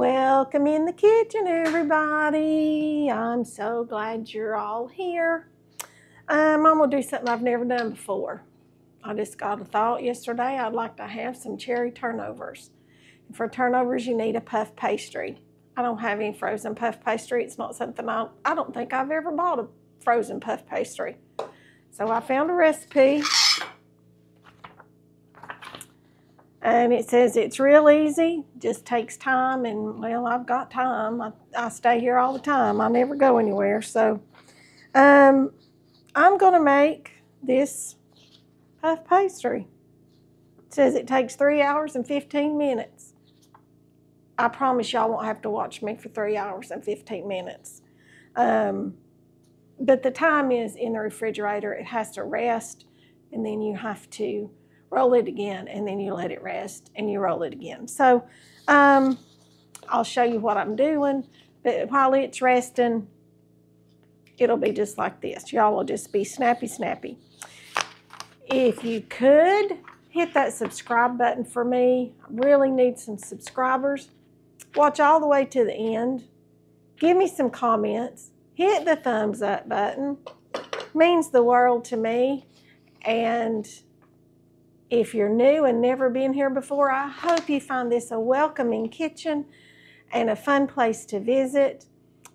Welcome in the kitchen, everybody. I'm so glad you're all here. I'm gonna do something I've never done before. I just got a thought yesterday. I'd like to have some cherry turnovers. And for turnovers, you need a puff pastry. I don't have any frozen puff pastry. It's not something I don't think I've ever bought a frozen puff pastry. So I found a recipe. And it says it's real easy, just takes time, and well, I've got time. I stay here all the time. I never go anywhere. So I'm gonna make this puff pastry. It says it takes 3 hours and 15 minutes. I promise y'all won't have to watch me for 3 hours and 15 minutes. But the time is in the refrigerator. It has to rest, and then you have to roll it again, and then you let it rest, and you roll it again. So I'll show you what I'm doing, but while it's resting, it'll be just like this. Y'all will just be snappy, snappy. If you could, hit that subscribe button for me. I really need some subscribers. Watch all the way to the end. Give me some comments. Hit the thumbs up button. It means the world to me. And if you're new and never been here before, I hope you find this a welcoming kitchen and a fun place to visit,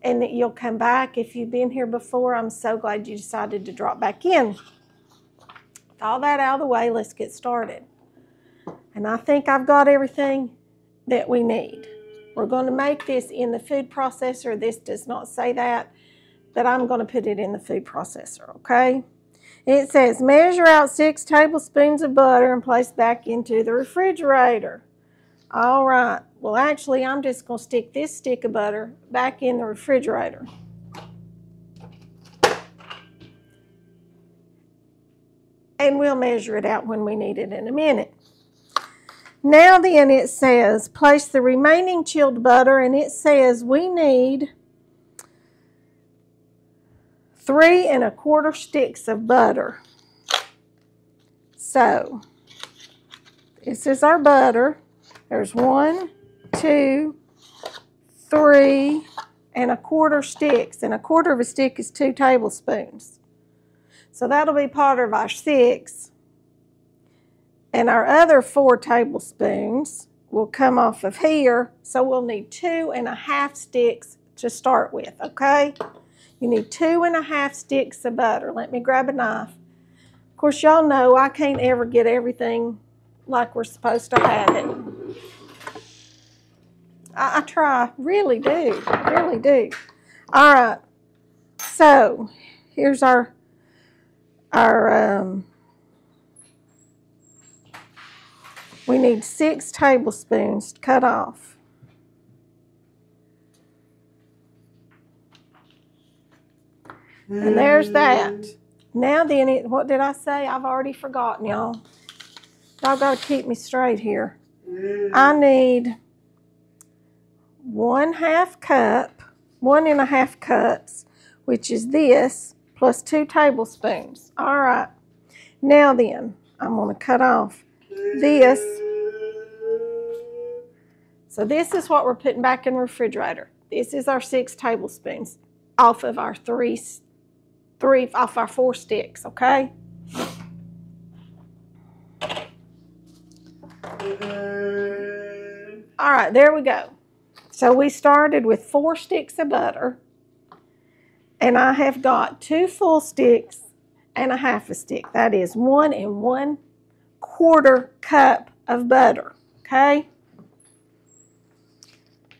and that you'll come back if you've been here before. I'm so glad you decided to drop back in. With all that out of the way, let's get started. And I think I've got everything that we need. We're going to make this in the food processor. This does not say that, but I'm going to put it in the food processor, okay? It says measure out 6 tablespoons of butter and place back into the refrigerator. All right. Well, actually, I'm just going to stick this stick of butter back in the refrigerator. And we'll measure it out when we need it in a minute. Now then, it says place the remaining chilled butter, and it says we need 3 1/4 sticks of butter. So this is our butter. There's 1, 2, 3 1/4 sticks, and 1/4 of a stick is 2 tablespoons. So that'll be part of our 6, and our other 4 tablespoons will come off of here. So we'll need 2 1/2 sticks to start with, okay? You need 2 1/2 sticks of butter. Let me grab a knife. Of course, y'all know I can't ever get everything like we're supposed to have it. I try, really do, really do. All right, so here's our we need 6 tablespoons to cut off. And there's that. Now then, what did I say? I've already forgotten, y'all. Y'all got to keep me straight here. I need 1/2 cup, 1 1/2 cups, which is this, plus 2 tablespoons. All right. Now then, I'm going to cut off this. So this is what we're putting back in the refrigerator. This is our 6 tablespoons off of our 4 sticks, okay? All right, there we go. So we started with 4 sticks of butter, and I have got 2 full sticks and 1/2 a stick. That is 1 1/4 cup of butter, okay?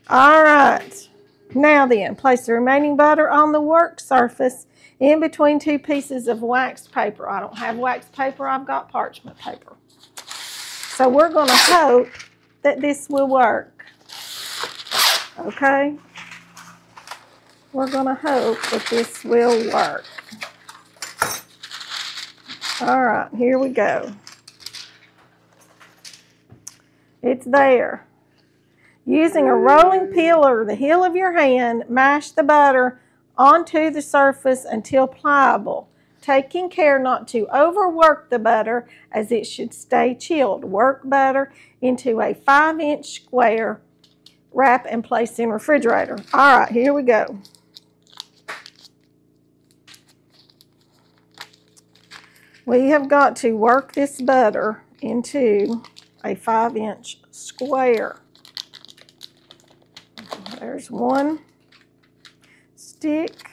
All right. Now then, place the remaining butter on the work surface in between 2 pieces of waxed paper. I don't have waxed paper, I've got parchment paper. So we're going to hope that this will work. Okay? We're going to hope that this will work. All right, here we go. It's there. Using a rolling pin or the heel of your hand, mash the butter onto the surface until pliable, taking care not to overwork the butter as it should stay chilled. Work butter into a 5-inch square wrap and place in refrigerator. All right, here we go. We have got to work this butter into a 5-inch square. There's one stick.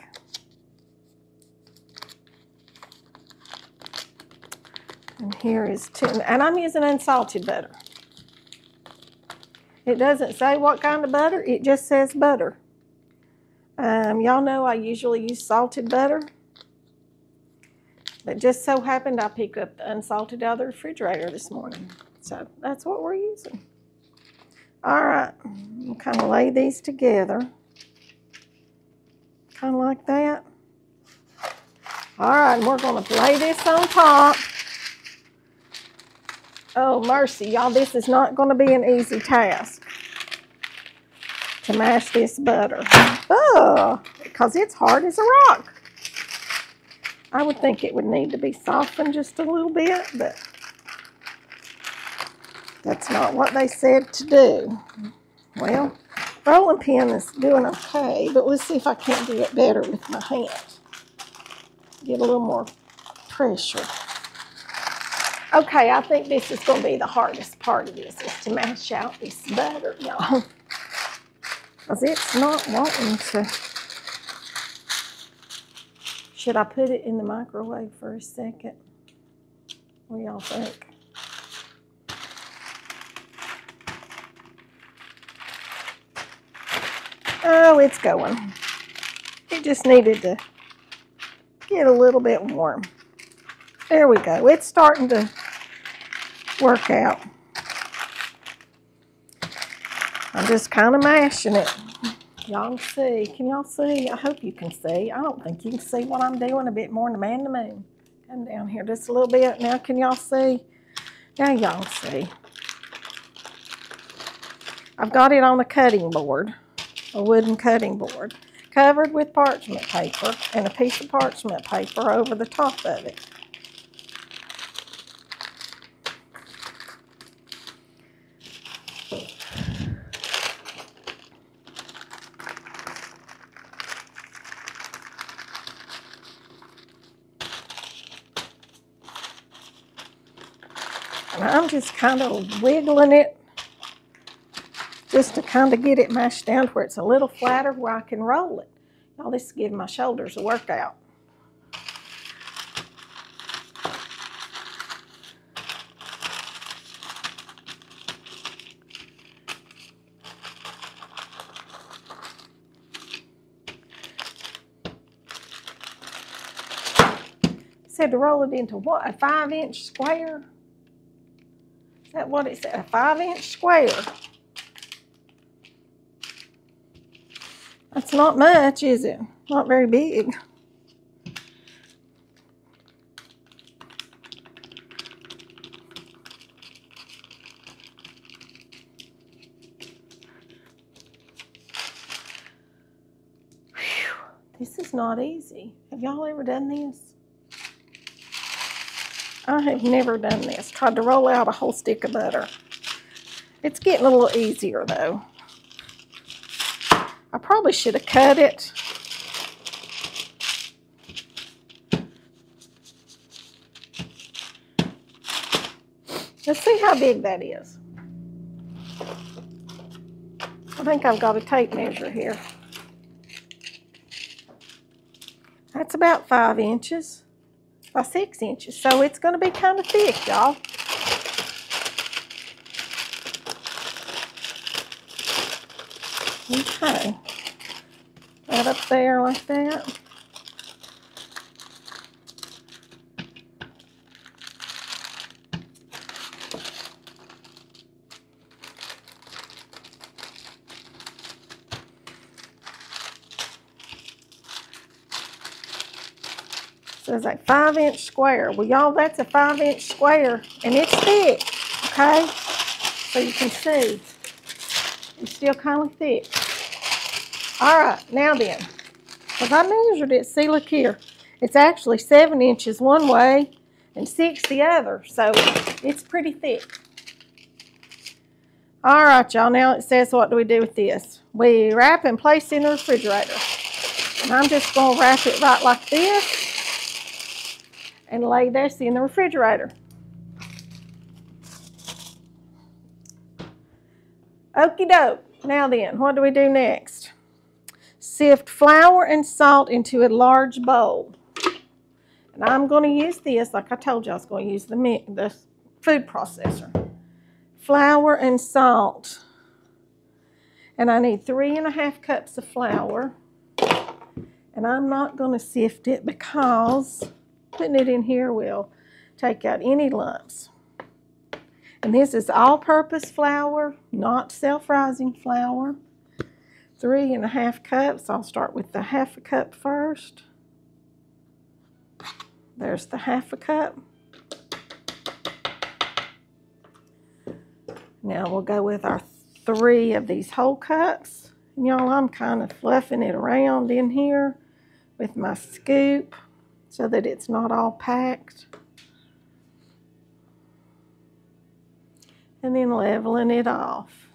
And here is 2. And I'm using unsalted butter. It doesn't say what kind of butter, it just says butter. Y'all know I usually use salted butter. But just so happened I picked up the unsalted out of the refrigerator this morning. So that's what we're using. All right, we'll kind of lay these together. Kind of like that. All right, and we're going to lay this on top. Oh, mercy, y'all, this is not going to be an easy task to mash this butter. Oh, because it's hard as a rock. I would think it would need to be softened just a little bit, but that's not what they said to do. Well, rolling pin is doing okay, but let's see if I can't do it better with my hand. Get a little more pressure. Okay, I think this is going to be the hardest part of this, is to mash out this butter, y'all. Because it's not wanting to. Should I put it in the microwave for a second? What do y'all think? Oh, it's going. It just needed to get a little bit warm. There we go. It's starting to work out. I'm just kind of mashing it. Y'all see. Can y'all see? I hope you can see. I don't think you can see what I'm doing a bit more than the man in the moon. Come down here just a little bit. Now can y'all see? Now y'all see. I've got it on a cutting board, a wooden cutting board, covered with parchment paper and a piece of parchment paper over the top of it. And I'm just kind of wiggling it just to kind of get it mashed down to where it's a little flatter where I can roll it. Y'all, this is giving my shoulders a workout. Said to roll it into what? A 5-inch square? Is that what it said? A 5-inch square. That's not much, is it? Not very big. Whew. This is not easy. Have y'all ever done this? I have never done this. Tried to roll out a whole stick of butter. It's getting a little easier though. I probably should have cut it. Let's see how big that is. I think I've got a tape measure here. That's about 5 inches by 6 inches. So it's going to be kind of thick, y'all. Okay. Right up there like that. So it's like 5-inch square. Well, y'all, that's a 5-inch square, and it's thick, okay? So you can see, it's still kind of thick. All right, now then, because I measured it, see, look here. It's actually 7 inches one way and 6 the other, so it's pretty thick. All right, y'all. Now it says, what do we do with this? We wrap and place in the refrigerator. And I'm just going to wrap it right like this and lay this in the refrigerator. Okie doke. Now then, what do we do next? Sift flour and salt into a large bowl. And I'm going to use this, like I told you, I was going to use the food processor. Flour and salt. And I need 3½ cups of flour. And I'm not going to sift it because putting it in here will take out any lumps. And this is all-purpose flour, not self-rising flour. 3½ cups. I'll start with the 1/2 cup first. There's the 1/2 cup. Now we'll go with our 3 of these whole cups. And y'all, I'm kind of fluffing it around in here with my scoop so that it's not all packed. And then leveling it off.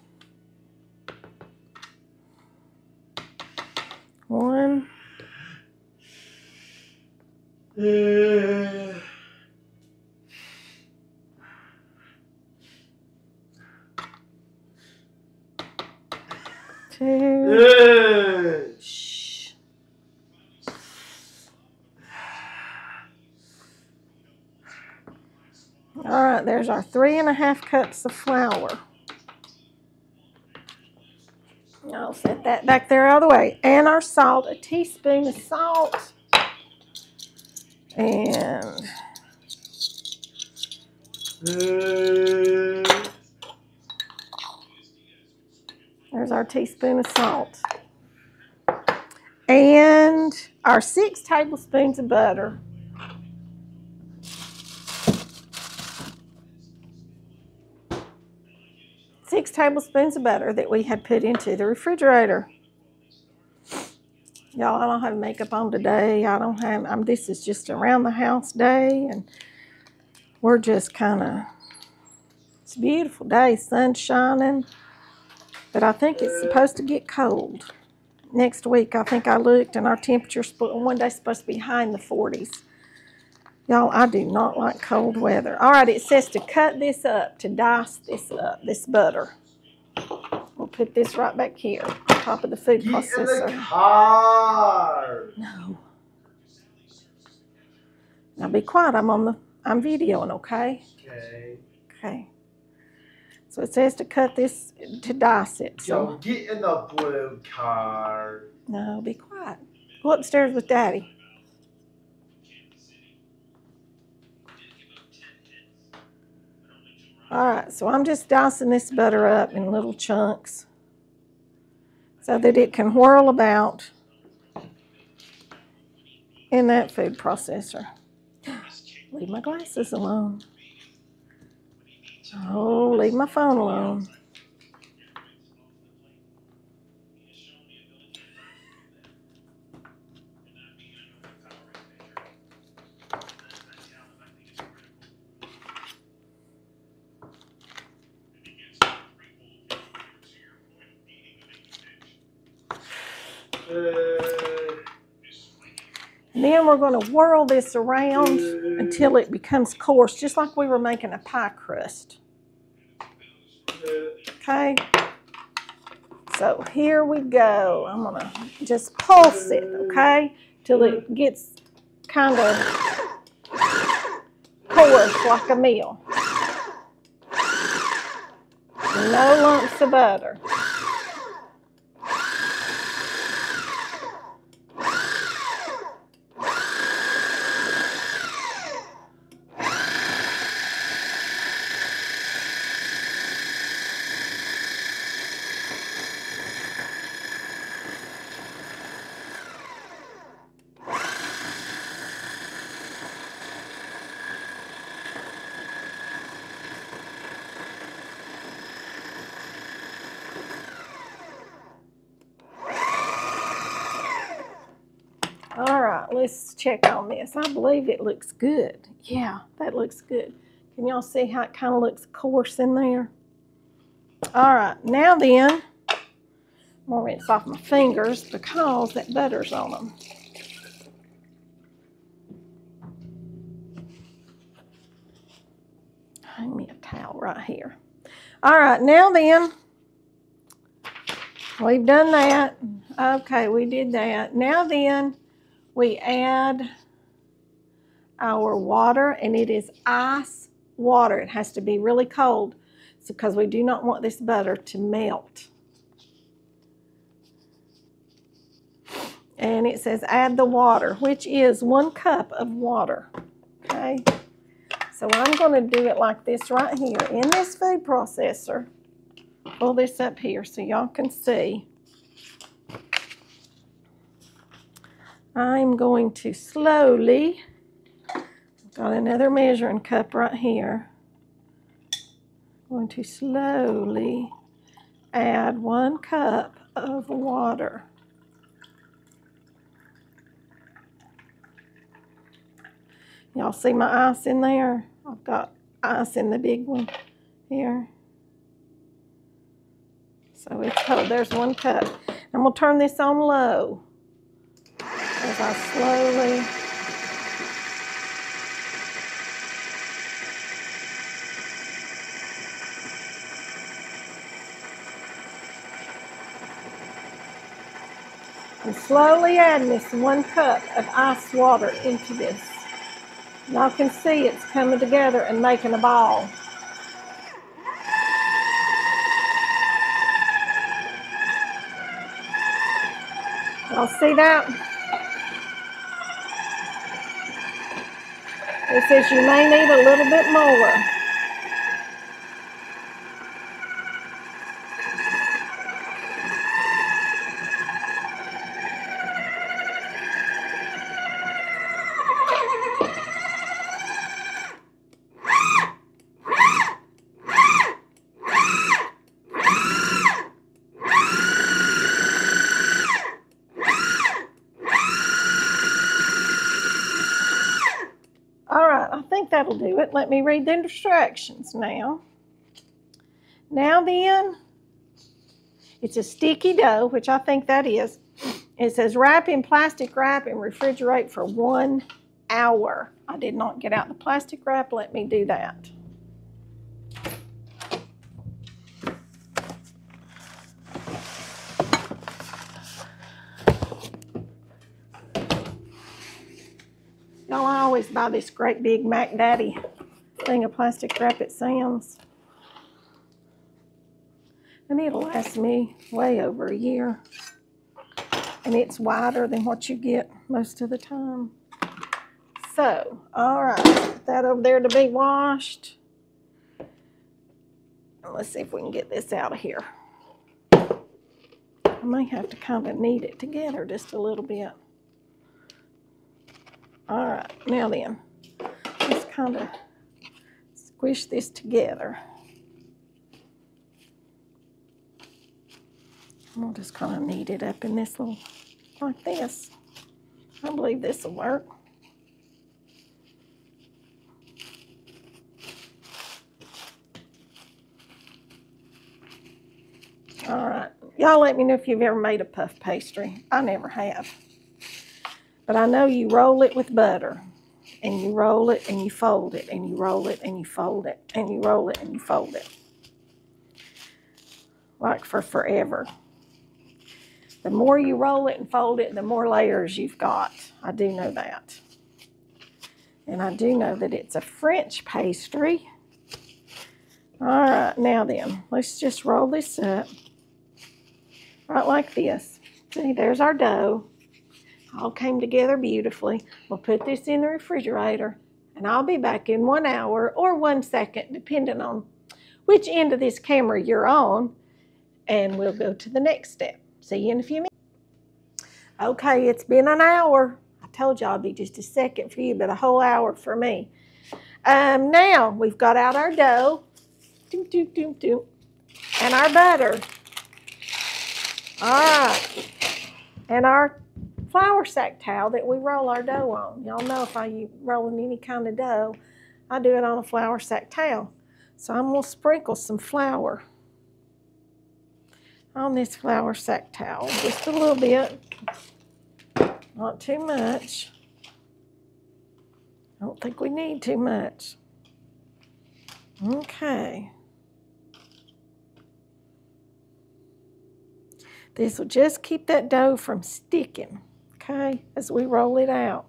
1. 2. Shh. All right, there's our 3½ cups of flour. I'll set that back there out of the way. And our salt, a teaspoon of salt. And there's our teaspoon of salt. And our 6 tablespoons of butter. Six tablespoons of butter that we had put into the refrigerator. Y'all, I don't have makeup on today. I don't have, this is just around the house day, and we're just kind of, it's a beautiful day, sun's shining, but I think it's supposed to get cold. Next week, I think I looked, and our temperature's one day supposed to be high in the 40s. Y'all, I do not like cold weather. All right, it says to cut this up, to dice this up, this butter. We'll put this right back here on top of the food processor. Get in the car. No. Now be quiet. I'm videoing, okay? Okay. Okay. So it says to cut this, to dice it. So Yo, get in the blue car. no, be quiet. Go upstairs with Daddy. All right, so I'm just dicing this butter up in little chunks so that it can whirl about in that food processor. Leave my glasses alone. Oh, leave my phone alone. And then we're going to whirl this around until it becomes coarse, just like we were making a pie crust. Okay? So here we go. I'm going to just pulse it, okay? Till it gets kind of coarse like a meal. No lumps of butter. All right, let's check on this. I believe it looks good. Yeah, that looks good. Can y'all see how it kind of looks coarse in there? All right, now then, I'm gonna rinse off my fingers because that butter's on them. Hang me a towel right here. All right, now then, we've done that. Okay, we did that. Now then, we add our water, and it is ice water. It has to be really cold because we do not want this butter to melt. And it says add the water, which is 1 cup of water. Okay, so I'm going to do it like this right here in this food processor. Pull this up here so y'all can see. I'm going to slowly, got another measuring cup right here. I'm going to slowly add 1 cup of water. Y'all see my ice in there? I've got ice in the big one here. So it's cold. There's 1 cup. I'm going to turn this on low as I slowly adding this 1 cup of ice water into this. Y'all can see it's coming together and making a ball. Y'all see that? It says you may need a little bit more. I think that'll do it. Let me read the instructions now. Now then, it's a sticky dough, which I think that is. It says wrap in plastic wrap and refrigerate for 1 hour. I did not get out the plastic wrap. Let me do that. Y'all, I always buy this great big Mac Daddy thing of plastic wrap at Sam's. And it'll last me way over a year. And it's wider than what you get most of the time. So, all right, put that over there to be washed. And let's see if we can get this out of here. I may have to kind of knead it together just a little bit. All right, now then, let's kind of squish this together. We'll just kind of knead it up in this little, like this. I believe this will work. All right, y'all let me know if you've ever made a puff pastry. I never have. But I know you roll it with butter, and you roll it and you fold it, and you roll it and you fold it, and you roll it and you fold it. Like for forever. The more you roll it and fold it, the more layers you've got. I do know that. And I do know that it's a French pastry. All right, now then, let's just roll this up. Right like this. See, there's our dough. All came together beautifully. We'll put this in the refrigerator, and I'll be back in 1 hour or 1 second, depending on which end of this camera you're on, and we'll go to the next step. See you in a few minutes. Okay, it's been an hour. I told y'all it'd be just a second for you, but a whole hour for me. Now we've got out our dough, and our butter. All right, and our flour sack towel that we roll our dough on. Y'all know if I rolling any kind of dough, I do it on a flour sack towel. So I'm gonna sprinkle some flour on this flour sack towel, just a little bit, not too much. I don't think we need too much. Okay. This will just keep that dough from sticking, okay, as we roll it out.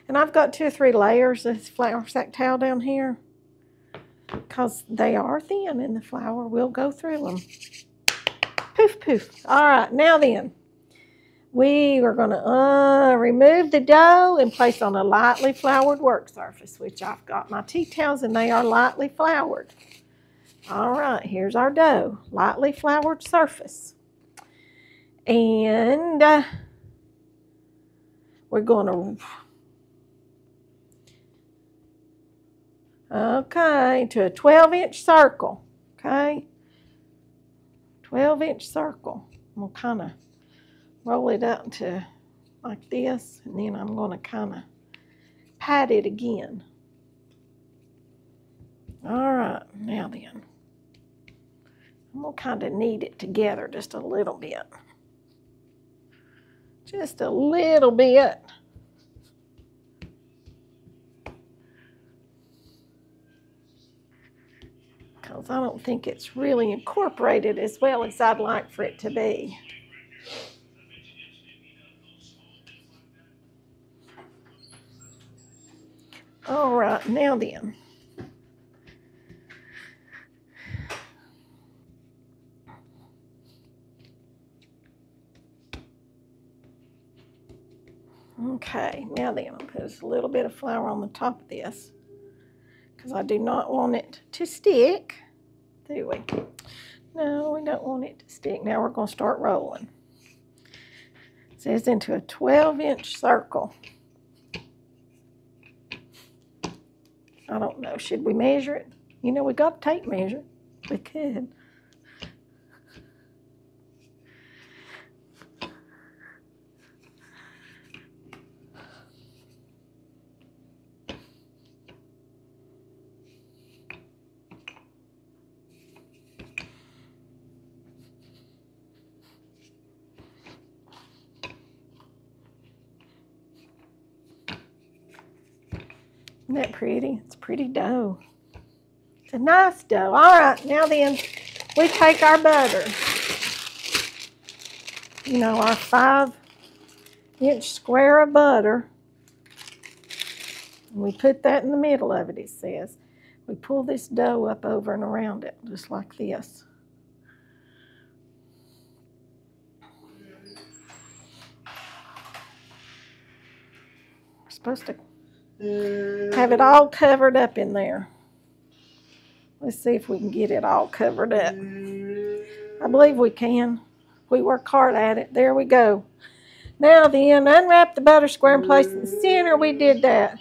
And I've got 2 or 3 layers of this flour sack towel down here because they are thin and the flour will go through them. Poof, poof. All right, now then, we are going to remove the dough and place on a lightly floured work surface, which I've got my tea towels and they are lightly floured. All right, here's our dough, lightly floured surface. And we're going to, okay, to a 12-inch circle, okay? 12-inch circle. We'll kind of roll it up into like this, and then I'm going to kind of pat it again. All right, now then, I'm going to kind of knead it together just a little bit. Just a little bit. Because I don't think it's really incorporated as well as I'd like for it to be. All right, now then. Okay, now then, I'll put just a little bit of flour on the top of this because I do not want it to stick, do we? No, we don't want it to stick. Now we're going to start rolling. It says into a 12-inch circle. I don't know, should we measure it? You know, we got a tape measure. We could. Isn't that pretty? It's pretty dough. It's a nice dough. All right, now then, we take our butter. You know, our 5-inch square of butter. And we put that in the middle of it, it says. We pull this dough up over and around it, just like this. We're supposed to have it all covered up in there. Let's see if we can get it all covered up. I believe we can. We work hard at it. There we go. Now then, unwrap the butter square and place it in the center. We did that.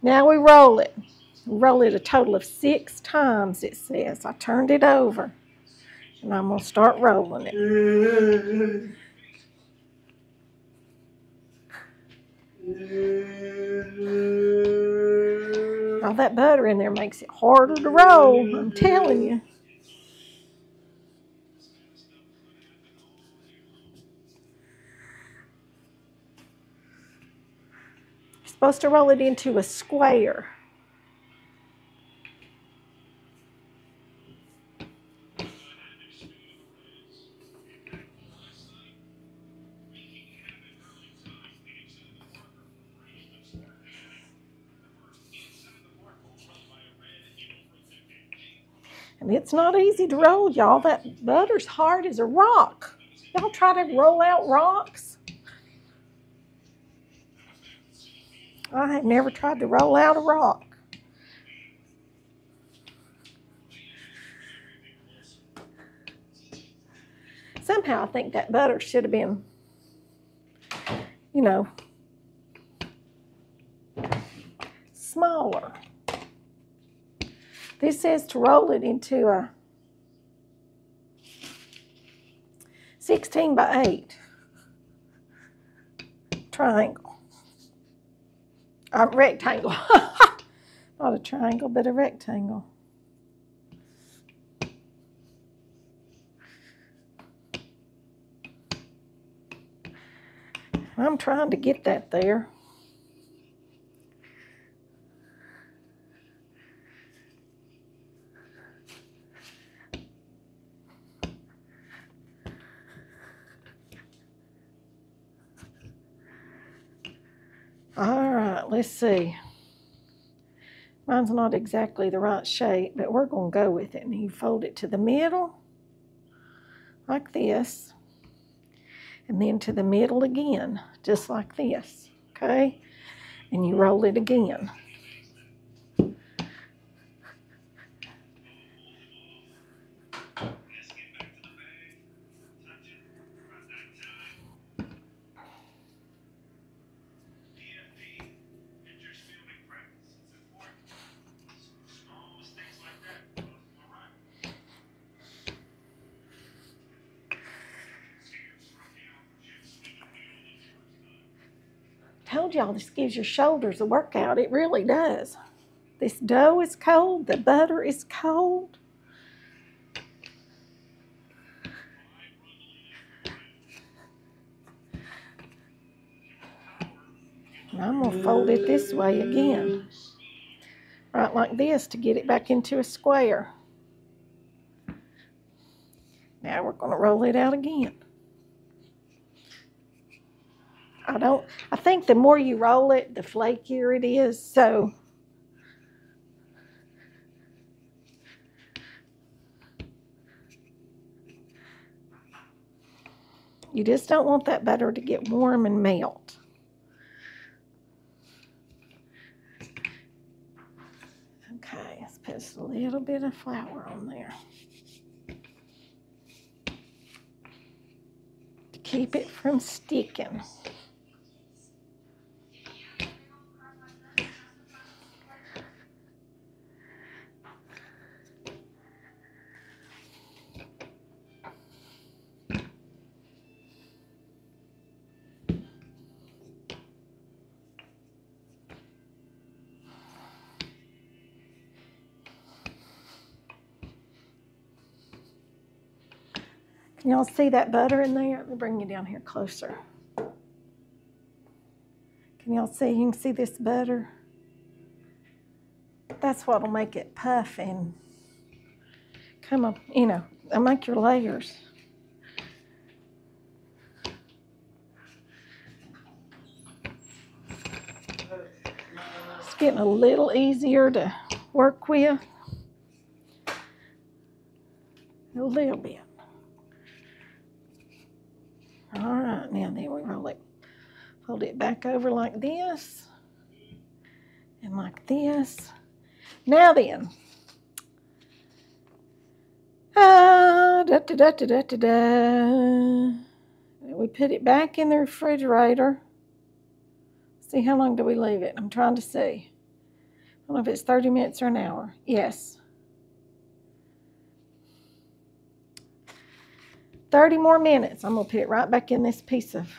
Now we roll it. We roll it a total of 6 times, it says. I turned it over. And I'm going to start rolling it. All that butter in there makes it harder to roll, I'm telling you. You're supposed to roll it into a square. And it's not easy to roll, y'all. That butter's hard as a rock. Y'all try to roll out rocks? I have never tried to roll out a rock. Somehow I think that butter should have been, you know, smaller. This says to roll it into a 16 by 8 triangle. A rectangle. Not a triangle, but a rectangle. I'm trying to get that there. All right, let's see. Mine's not exactly the right shape, but we're going to go with it. And you fold it to the middle, like this. And then to the middle again, just like this, okay? And you roll it again. Told y'all this gives your shoulders a workout. It really does. This dough is cold. The butter is cold. And I'm going to fold it this way again. Right like this to get it back into a square. Now we're going to roll it out again. I think the more you roll it, the flakier it is, so you just don't want that butter to get warm and melt. Okay, let's put just a little bit of flour on there to keep it from sticking. Can y'all see that butter in there? Let me bring you down here closer. Can y'all see? You can see this butter? That's what'll make it puff and come up, you know, it'll make your layers. It's getting a little easier to work with. A little bit. All right, now then we roll it. Fold it back over like this. And like this. Now then. We put it back in the refrigerator. See, how long do we leave it? I'm trying to see. I don't know if it's 30 minutes or an hour. Yes. 30 more minutes. I'm going to put it right back in this piece of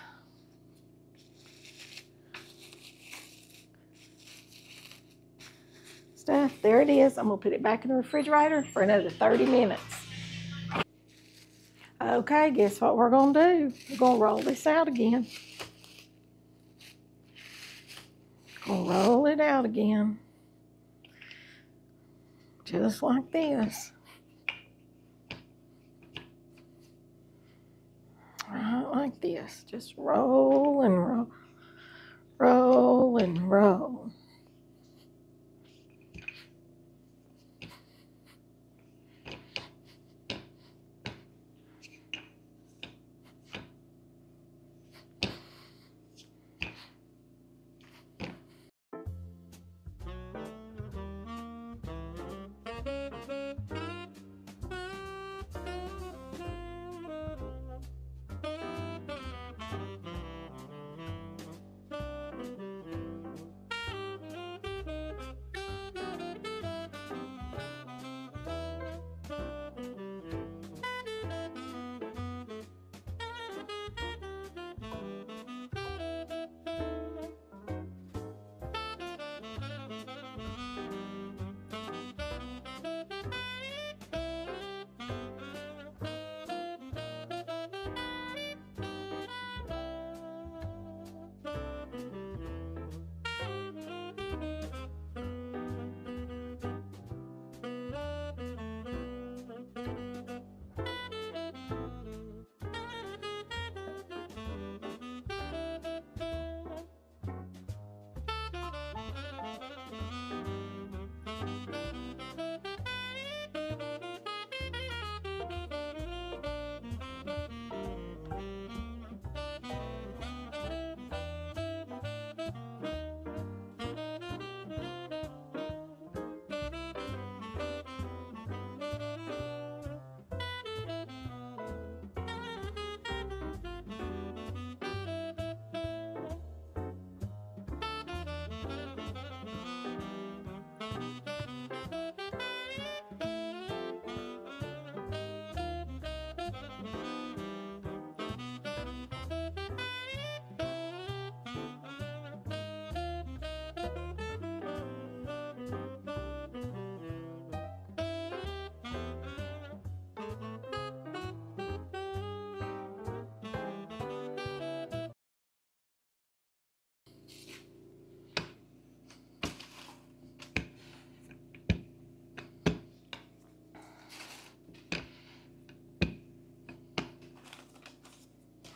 stuff. There it is. I'm going to put it back in the refrigerator for another 30 minutes. Okay, guess what we're going to do? We're going to roll this out again. Going to roll it out again. Just like this. Right like this. Just roll and roll. Roll and roll.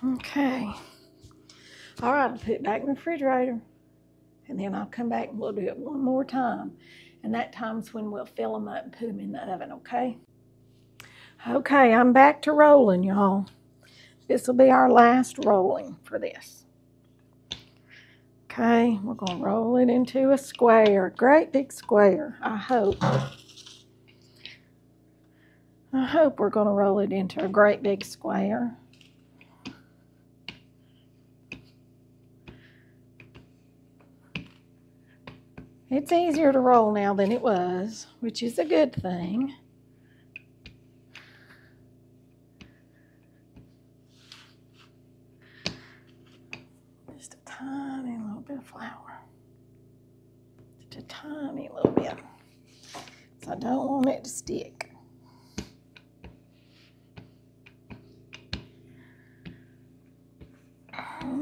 Okay. All right, I'll put it back in the refrigerator. And then I'll come back and we'll do it one more time. And that time's when we'll fill them up and put them in the oven, okay? Okay, I'm back to rolling, y'all. This will be our last rolling for this. Okay, we're going to roll it into a square, great big square, I hope. I hope we're going to roll it into a great big square. It's easier to roll now than it was, which is a good thing. Just a tiny little bit of flour. Just a tiny little bit. So I don't want it to stick.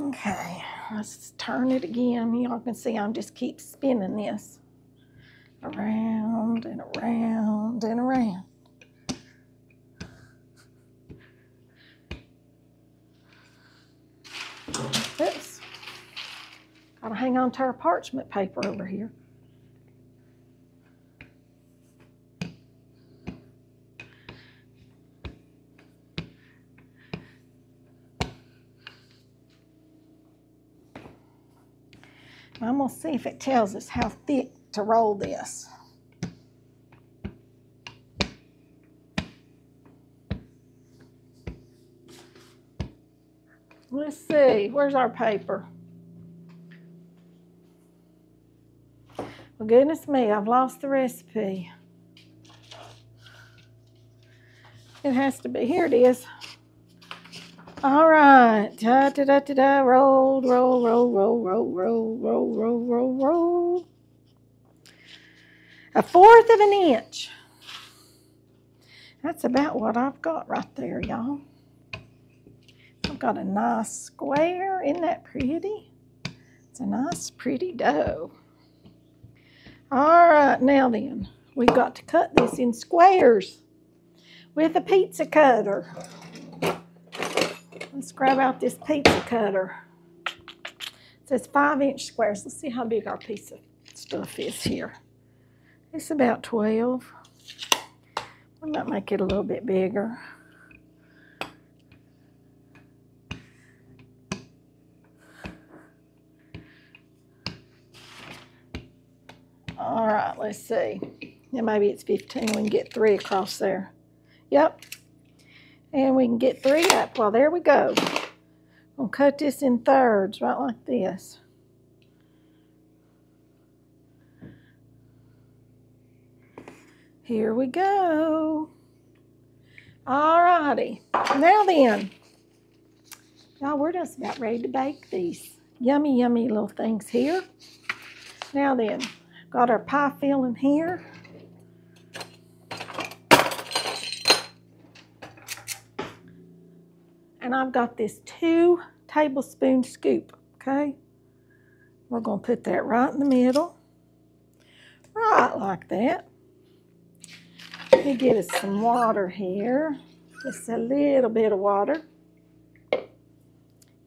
Okay, let's turn it again. Y'all can see I'm just keep spinning this around and around and around. Oops. Gotta hang on to our parchment paper over here. I'm going to see if it tells us how thick to roll this. Let's see, where's our paper? Well, goodness me, I've lost the recipe. It has to be, here it is. All right, da-da-da-da-da, roll, roll, roll, roll, roll, roll, roll, roll, roll, roll. 1/4 of an inch. That's about what I've got right there, y'all. I've got a nice square. Isn't that pretty? It's a nice, pretty dough. All right, now then, we've got to cut this in squares with a pizza cutter. Let's grab out this pizza cutter. It says 5-inch squares. Let's see how big our piece of stuff is here. It's about 12. We might make it a little bit bigger. All right, let's see. Now maybe it's 15. We can get 3 across there. Yep. And we can get 3 up. Well, there we go. We'll cut this in thirds, right like this. Here we go. All righty. Now then, y'all, we're just about ready to bake these yummy, yummy little things here. Now then, got our pie filling here. And I've got this 2 tablespoon scoop, okay? We're going to put that right in the middle, right like that. Let me get us some water here, just a little bit of water,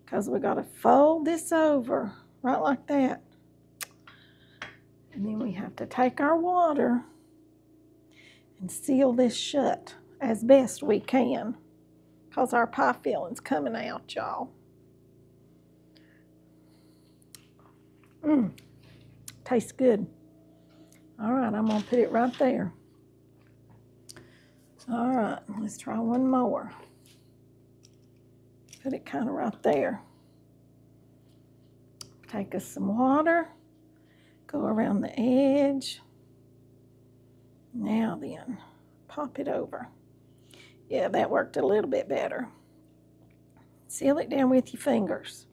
because we got to fold this over, right like that. And then we have to take our water and seal this shut as best we can, because our pie filling's coming out, y'all. Tastes good. All right, I'm going to put it right there. All right, let's try one more. Put it kind of right there. Take us some water. Go around the edge. Now then, pop it over. Yeah, that worked a little bit better. Seal it down with your fingers.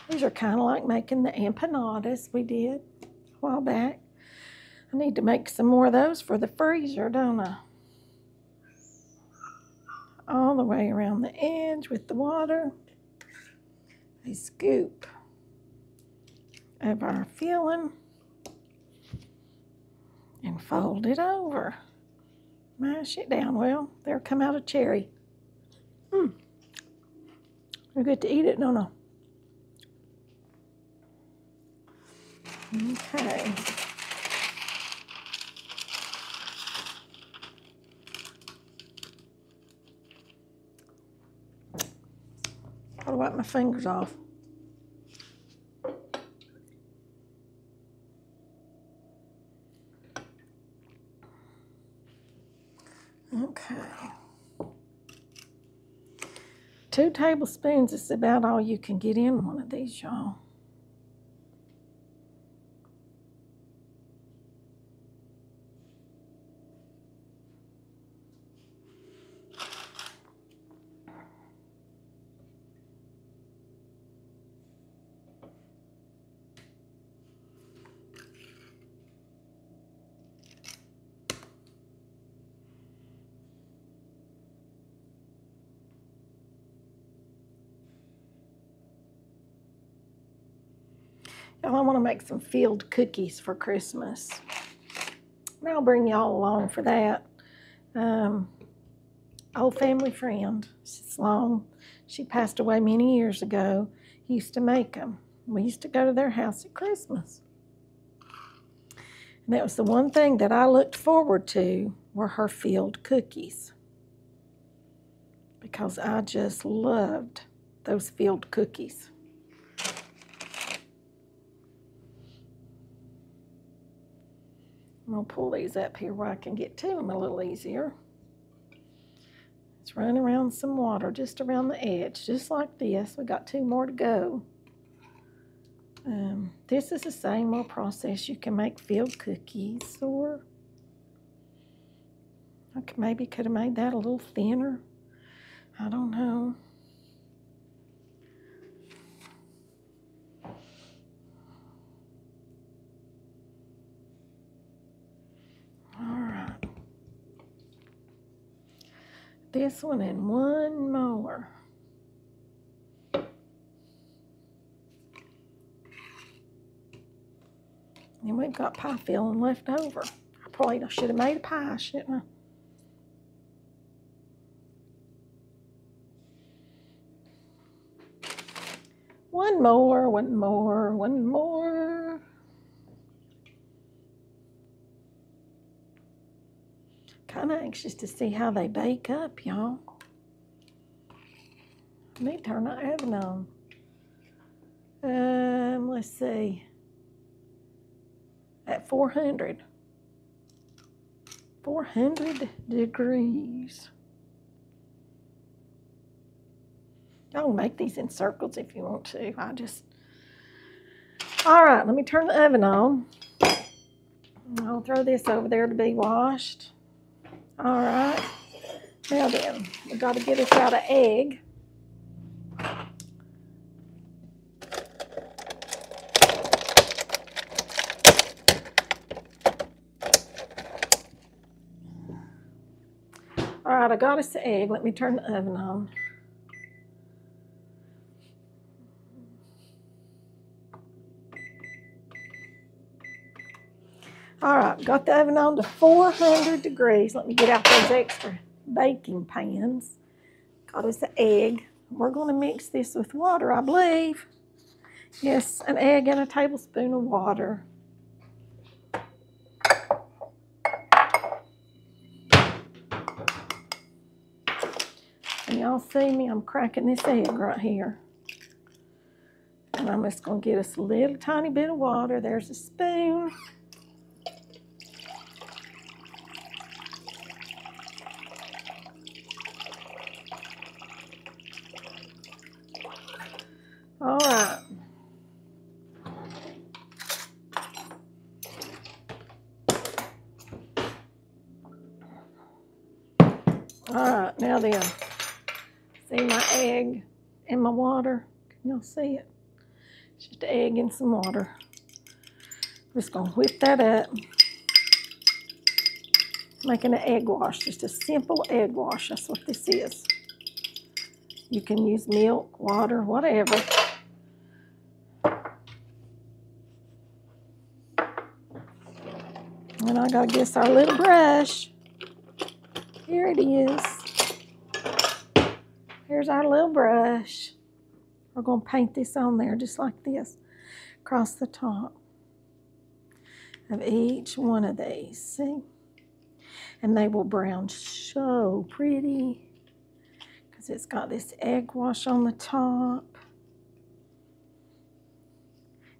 These are kind of like making the empanadas we did a while back. I need to make some more of those for the freezer, don't I? All the way around the edge with the water. A scoop of our filling and fold it over. Mash it down. Well, there come out a cherry. I get to eat it, don't I? Okay. Gotta wipe my fingers off. Okay. 2 tablespoons is about all you can get in one of these, y'all. Y'all, I want to make some filled cookies for Christmas. And I'll bring y'all along for that. Old family friend, Mrs. Long, she passed away many years ago. He used to make them. We used to go to their house at Christmas. And that was the one thing that I looked forward to were her filled cookies. Because I just loved those filled cookies. I'm going to pull these up here where I can get to them a little easier. Let's run around some water just around the edge, just like this. We got 2 more to go. This is the same old process. You can make filled cookies, or I maybe could have made that a little thinner. I don't know. This one and 1 more. And we've got pie filling left over. I probably should have made a pie, shouldn't I? One more, one more, one more. Kind of anxious to see how they bake up, y'all. Let me turn the oven on. Let's see. At 400 degrees. Y'all make these in circles if you want to. All right, let me turn the oven on. I'll throw this over there to be washed. All right, now then, we got to get us out an egg. All right, I got us the egg. Let me turn the oven on. All right, got the oven on to 400 degrees. Let me get out those extra baking pans. Got us the egg. We're going to mix this with water, I believe. Yes, an egg and a tablespoon of water. And y'all see me, I'm cracking this egg right here. And I'm just going to get us a little tiny bit of water. There's a spoon. All right. All right, now then, see my egg in my water? Can y'all see it? It's just an egg and some water. I'm just gonna whip that up. Making an egg wash, just a simple egg wash, that's what this is. You can use milk, water, whatever. And I gotta get our little brush. Here it is. Here's our little brush. We're going to paint this on there just like this across the top of each one of these, see? And they will brown so pretty because it's got this egg wash on the top.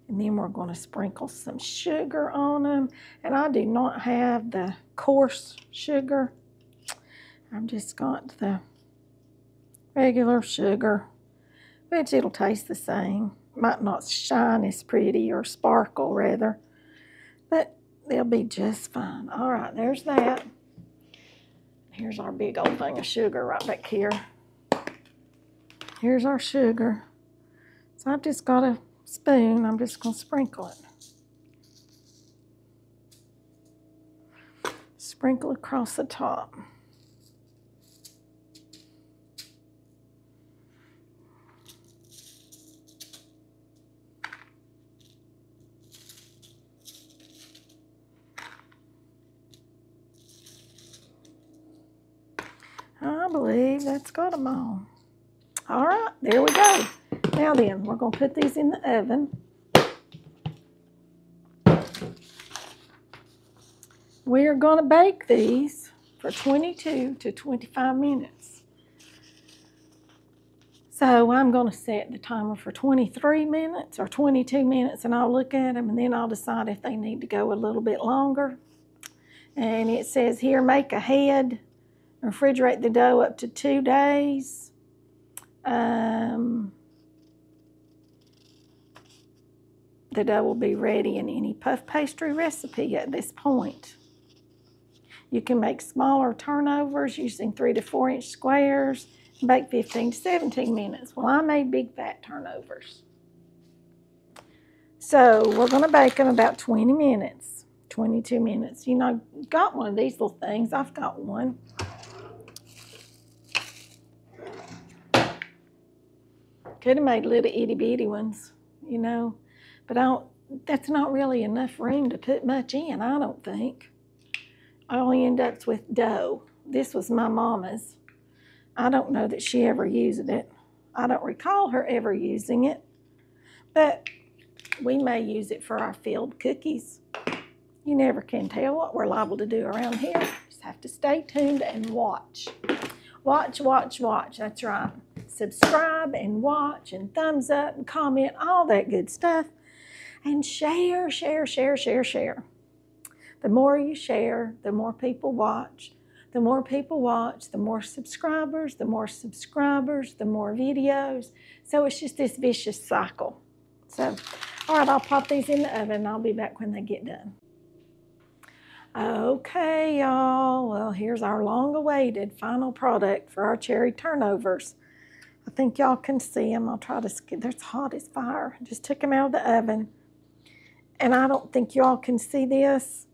And then we're going to sprinkle some sugar on them. And I do not have the coarse sugar. I've just got the regular sugar, which it'll taste the same. Might not shine as pretty or sparkle rather, but they'll be just fine. All right, there's that. Here's our big old thing of sugar right back here. Here's our sugar. So I've just got a spoon. I'm just going to sprinkle it. Sprinkle across the top. I believe that's got them all. All right, there we go. Now then, we're going to put these in the oven. We are going to bake these for 22 to 25 minutes. So I'm going to set the timer for 23 minutes or 22 minutes, and I'll look at them, and then I'll decide if they need to go a little bit longer. And it says here, make ahead. Refrigerate the dough up to 2 days. The dough will be ready in any puff pastry recipe at this point. You can make smaller turnovers using 3 to 4 inch squares and bake 15 to 17 minutes. Well, I made big fat turnovers. So we're going to bake them about 20 minutes, 22 minutes. You know, got one of these little things. I've got one. Could have made little itty bitty ones, you know, but that's not really enough room to put much in, I don't think. I only end up with dough. This was my mama's. I don't know that she ever used it. I don't recall her ever using it, but we may use it for our filled cookies. You never can tell what we're liable to do around here. Just have to stay tuned and watch. Watch, watch, watch. That's right. Subscribe and watch and thumbs up and comment, all that good stuff. And share, share, share, share, share. The more you share, the more people watch. The more people watch, the more subscribers, the more subscribers, the more videos. So it's just this vicious cycle. So, all right, I'll pop these in the oven and I'll be back when they get done. Okay, y'all. Well, here's our long-awaited final product for our cherry turnovers. I think y'all can see them. I'll try to skip. They're hot as fire. Just took them out of the oven. And I don't think y'all can see this,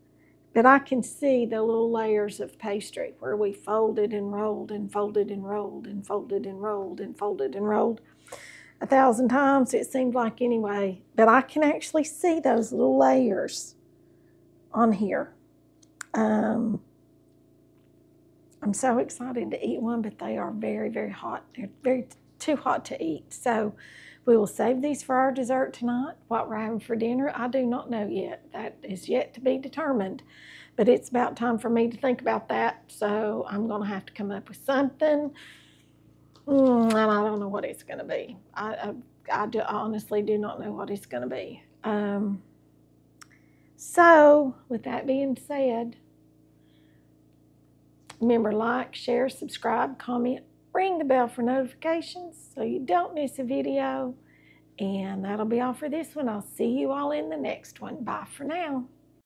but I can see the little layers of pastry where we folded and rolled and folded and rolled and folded and rolled and folded and rolled 1,000 times, it seemed like anyway. But I can actually see those little layers on here. I'm so excited to eat one, but they are very, very hot. They're too hot to eat. So we will save these for our dessert tonight. What we're having for dinner, I do not know yet. That is yet to be determined. But it's about time for me to think about that. So I'm going to have to come up with something. And I don't know what it's going to be. I honestly do not know what it's going to be. So with that being said, remember, like, share, subscribe, comment, ring the bell for notifications so you don't miss a video. And that'll be all for this one. I'll see you all in the next one. Bye for now.